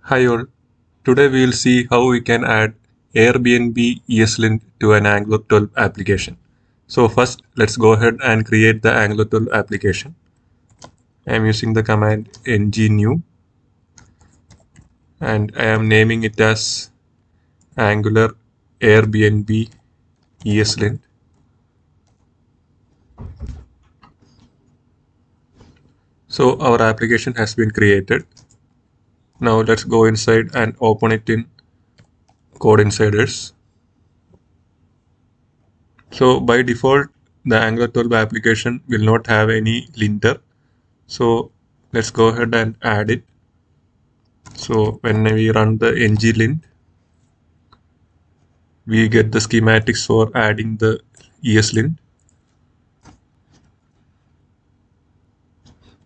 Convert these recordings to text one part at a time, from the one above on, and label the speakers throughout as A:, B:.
A: Hi all. Today we will see how we can add Airbnb ESLint to an Angular 12 application. So first, let's go ahead and create the Angular 12 application. I am using the command ng-new and I am naming it as Angular Airbnb ESLint. So our application has been created. Now let's go inside and open it in Code Insiders. So by default, the Angular 12 application will not have any linter. So let's go ahead and add it. So when we run the ng-lint, we get the schematics for adding the ESLint.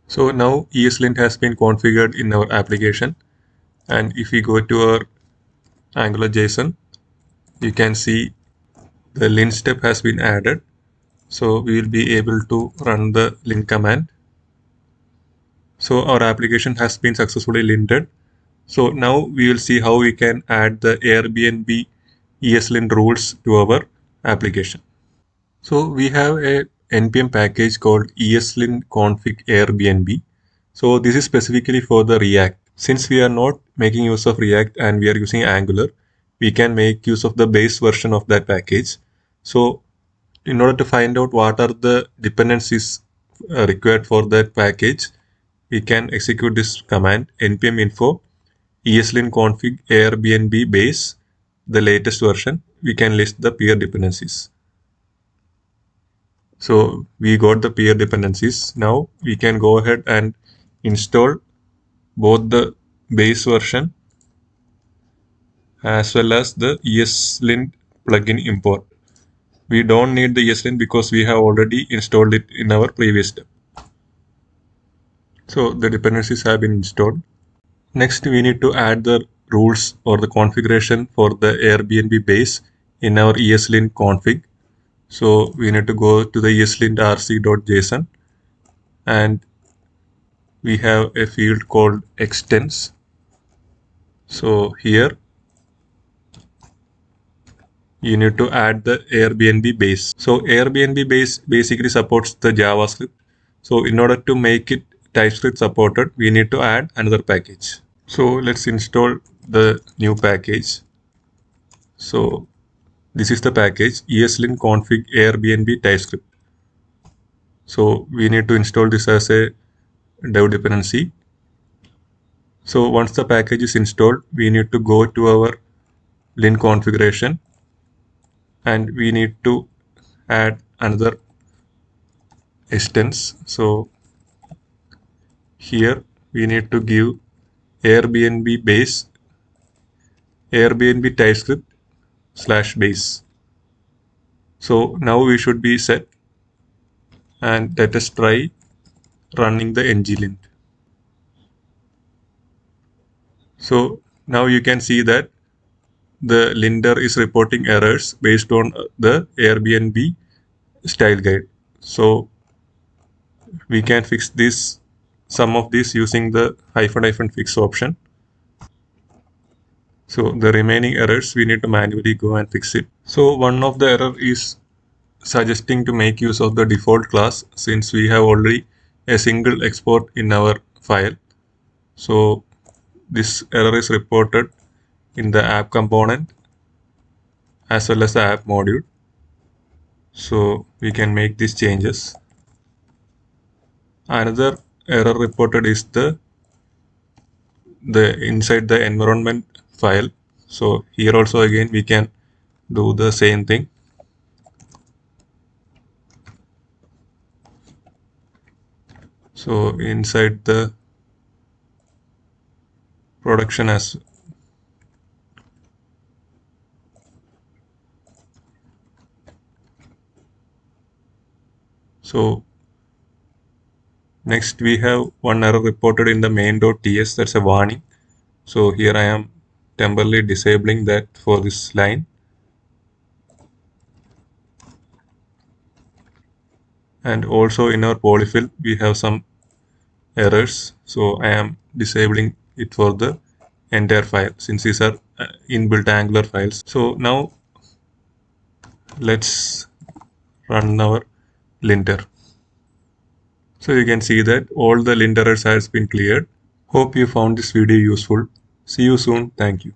A: So now ESLint has been configured in our application. And if we go to our Angular JSON, you can see the lint step has been added. So we will be able to run the lint command. So our application has been successfully linted. So now we will see how we can add the Airbnb ESLint rules to our application. So we have a npm package called ESLint config Airbnb. So this is specifically for the React. Since we are not making use of React and we are using Angular, we can make use of the base version of that package. So in order to find out what are the dependencies required for that package, we can execute this command npm info ESLint config Airbnb base, the latest version. We can list the peer dependencies. So we got the peer dependencies. Now we can go ahead and install both the base version as well as the ESLint plugin import. We don't need the ESLint because we have already installed it in our previous step. So the dependencies have been installed. Next, we need to add the rules or the configuration for the Airbnb base in our ESLint config. So we need to go to the ESLint rc.json and we have a field called extends. So here you need to add the Airbnb base. So Airbnb base basically supports the JavaScript. So in order to make it TypeScript supported, we need to add another package. So let's install the new package. So this is the package ESLint config Airbnb TypeScript. So we need to install this as a dev dependency. So once the package is installed, we need to go to our lint configuration and we need to add another extends. So here we need to give Airbnb base Airbnb TypeScript /base. So now we should be set and let us try running the ng-lint. So now you can see that the linter is reporting errors based on the Airbnb style guide. So we can fix this, some of this using the ---- fix option. So the remaining errors we need to manually go and fix it. So one of the error is suggesting to make use of the default class since we have already a single export in our file. So this error is reported in the app component as well as the app module. So we can make these changes. Another error reported is the inside the environment file. So here also again we can do the same thing. So inside the production as so next we have one error reported in the main.ts. That's a warning. So here I am temporarily disabling that for this line. And also in our polyfill we have some errors. So I am disabling it for the entire file since these are inbuilt Angular files. So now let's run our linter. So you can see that all the lint errors has been cleared. Hope you found this video useful. See you soon. Thank you.